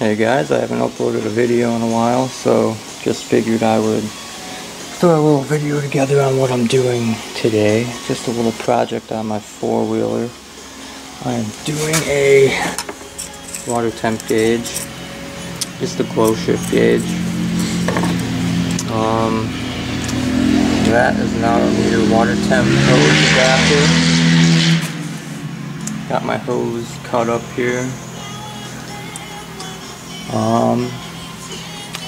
Hey guys, I haven't uploaded a video in a while, so just figured I would throw a little video together on what I'm doing today. Just a little project on my four-wheeler. I'm doing a water temp gauge, just a GlowShift gauge. That is an hour-meter water temp hose adapter. Got my hose cut up here.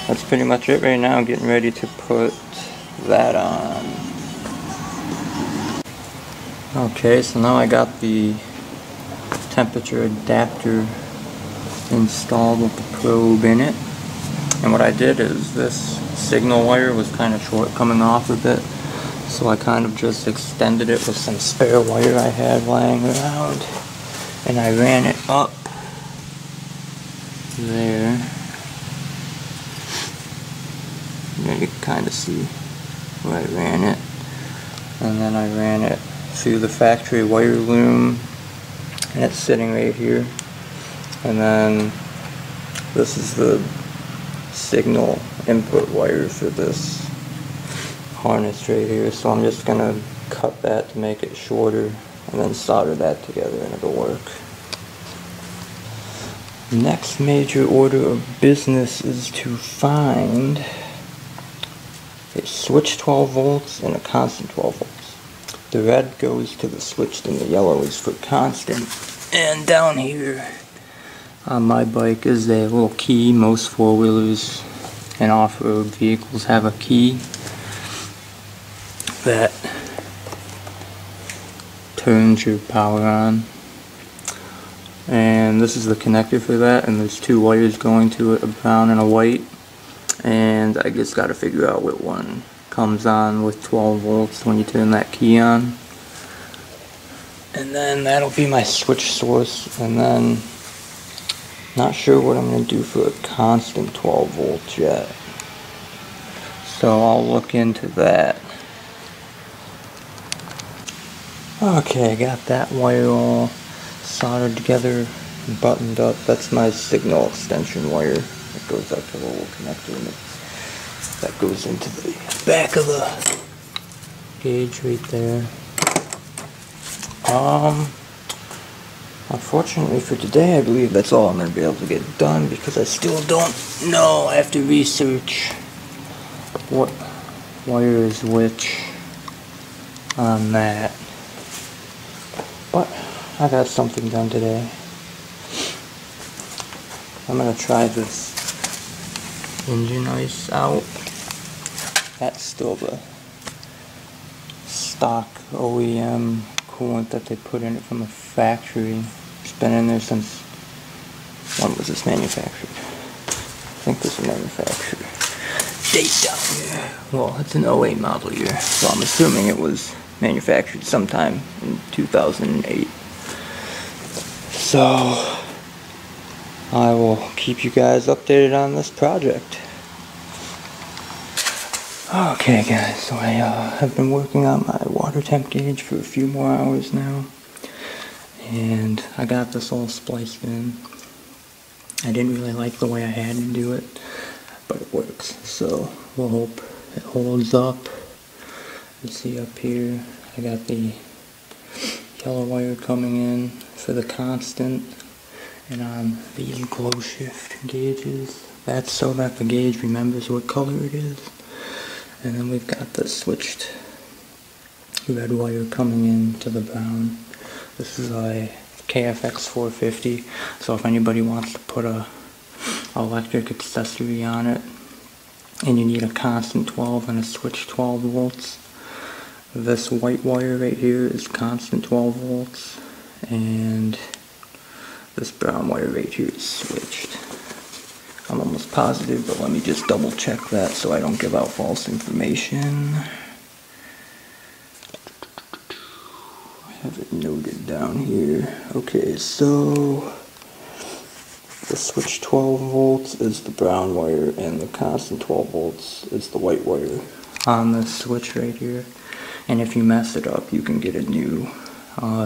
That's pretty much it right now. I'm getting ready to put that on. Okay, so now I got the temperature adapter installed with the probe in it. And what I did is this signal wire was kind of short coming off a bit, so I kind of just extended it with some spare wire I had lying around, and I ran it up there. There you can kind of see where I ran it, and then I ran it through the factory wire loom, and it's sitting right here. And then this is the signal input wire for this harness right here, so I'm just gonna cut that to make it shorter and then solder that together and it'll work. Next major order of business is to find a switch 12 volts and a constant 12 volts. The red goes to the switched and the yellow is for constant. And down here on my bike is a little key. Most four-wheelers and off-road vehicles have a key that turns your power on. And this is the connector for that, and there's two wires going to it, a brown and a white. And I just got to figure out which one comes on with 12 volts when you turn that key on. And then that'll be my switch source, and then not sure what I'm going to do for a constant 12 volts yet. So I'll look into that. Okay, got that wire all soldered together and buttoned up. That's my signal extension wire. It goes up to the little connector and that goes into the back of the gauge right there. Unfortunately for today, I believe that's all I'm going to be able to get done because I still don't know. I have to research what wire is which on that. But I got something done today. I'm going to try this engine ice out. That's still the stock OEM coolant that they put in it from a factory. It's been in there since, when was this manufactured? I think this is manufactured. Date down here. Well, it's an 08 model year, so I'm assuming it was manufactured sometime in 2008. So I will keep you guys updated on this project. Okay guys, so I have been working on my water temp gauge for a few more hours now, and I got this all spliced in. I didn't really like the way I had to do it, but it works, so we'll hope it holds up. Let's see up here, I got the yellow wire coming in for the constant, and on these GlowShift gauges, that's so that the gauge remembers what color it is. And then we've got the switched red wire coming in to the brown. This is a KFX450, so if anybody wants to put a electric accessory on it and you need a constant 12 and a switch 12 volts, this white wire right here is constant 12 volts, and this brown wire right here is switched. I'm almost positive, but let me just double check that so I don't give out false information. I have it noted down here. Okay, so the switch 12 volts is the brown wire and the constant 12 volts is the white wire on the switch right here. And if you mess it up, you can get a new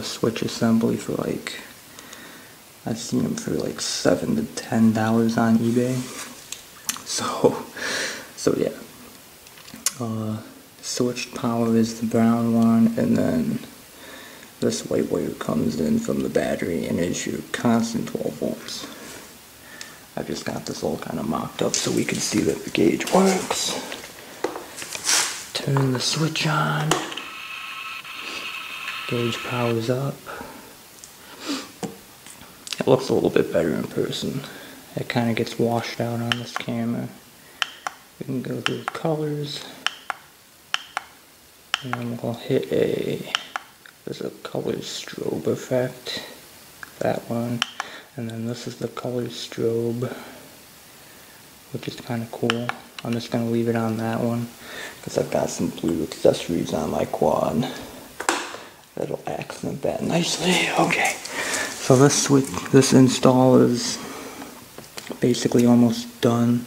switch assembly for like I've seen them for like $7 to $10 on eBay. So yeah. Switched power is the brown one, and then this white wire comes in from the battery and is your constant 12 volts. I just got this all kind of mocked up so we can see that the gauge works. Turn the switch on. Gauge powers up. It looks a little bit better in person. It kind of gets washed out on this camera. We can go through the colors. And then we'll hit there's a color strobe effect. That one. And then this is the color strobe, which is kind of cool. I'm just going to leave it on that one because I've got some blue accessories on my quad that'll accent that nicely. Okay, so this install is basically almost done.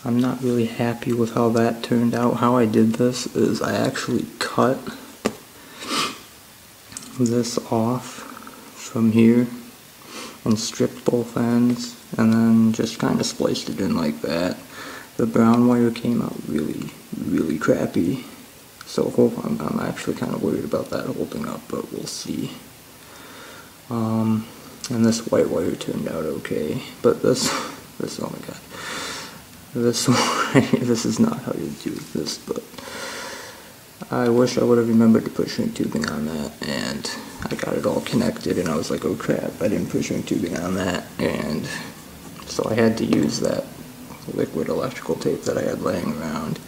I'm not really happy with how that turned out. How I did this is I actually cut this off from here and stripped both ends and then just kind of spliced it in like that. The brown wire came out really crappy, so I'm actually kind of worried about that holding up, but we'll see. And this white wire turned out okay, but this oh my god, this is not how you do this, but I wish I would have remembered to put shrink tubing on that, and I got it all connected and I was like, oh crap, I didn't put shrink tubing on that, and so I had to use that liquid electrical tape that I had laying around.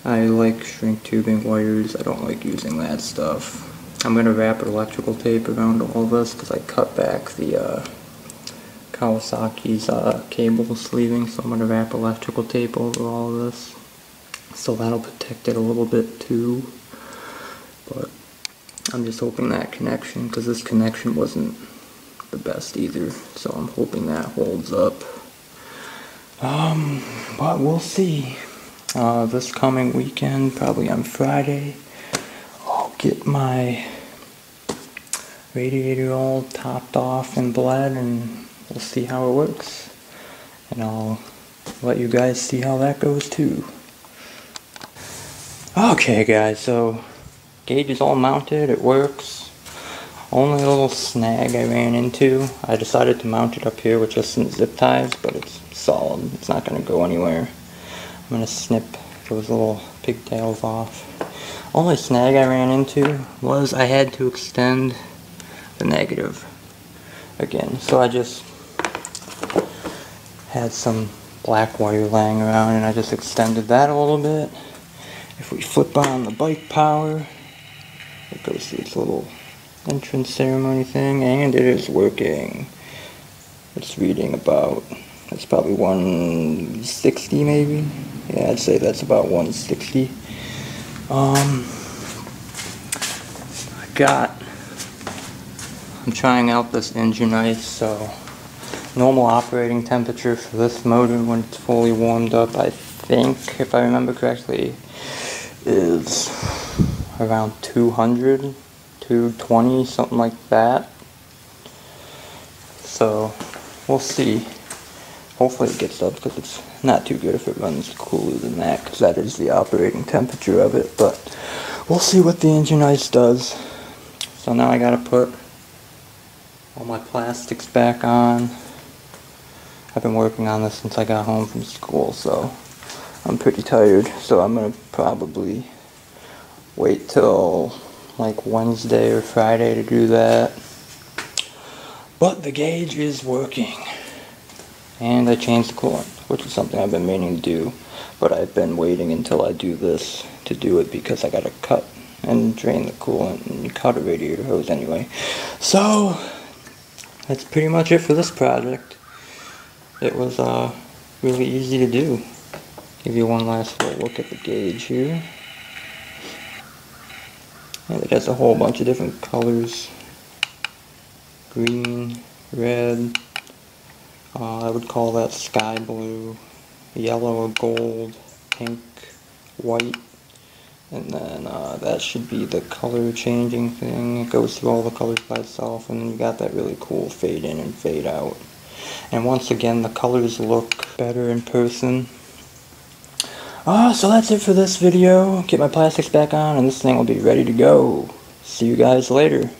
I like shrink tubing wires, I don't like using that stuff. I'm going to wrap electrical tape around all this because I cut back the Kawasaki's cable sleeving, so I'm going to wrap electrical tape over all of this. So that'll protect it a little bit too. But I'm just hoping that connection, because this connection wasn't the best either, so I'm hoping that holds up. But we'll see. This coming weekend, probably on Friday, I'll get my radiator all topped off and bled, and we'll see how it works. And I'll let you guys see how that goes too. Okay guys, so gauge is all mounted, it works. Only a little snag I ran into. I decided to mount it up here with just some zip ties, but it's solid. It's not going to go anywhere. I'm going to snip those little pigtails off. Only snag I ran into was I had to extend the negative again. So I just had some black wire laying around and I just extended that a little bit. If we flip on the bike power, it goes through its little entrance ceremony thing, and it is working. It's reading about, it's probably 160 maybe. Yeah, I'd say that's about 160. I'm trying out this engine ice, so normal operating temperature for this motor when it's fully warmed up, I think, if I remember correctly, is around 200, 220, something like that. So we'll see. Hopefully it gets up, because it's not too good if it runs cooler than that, because that is the operating temperature of it. But we'll see what the engine ice does. So now I gotta put all my plastics back on. I've been working on this since I got home from school, so I'm pretty tired. So I'm gonna probably wait till like Wednesday or Friday to do that. But the gauge is working. And I changed the coolant, which is something I've been meaning to do, but I've been waiting until I do this to do it because I gotta cut and drain the coolant and cut a radiator hose anyway. So that's pretty much it for this project. It was really easy to do. Give you one last little look at the gauge here. And it has a whole bunch of different colors. Green, red, I would call that sky blue, yellow or gold, pink, white, And then that should be the color changing thing. It goes through all the colors by itself, and then you got that really cool fade in and fade out. And once again, the colors look better in person. So that's it for this video. Get my plastics back on and this thing will be ready to go. See you guys later.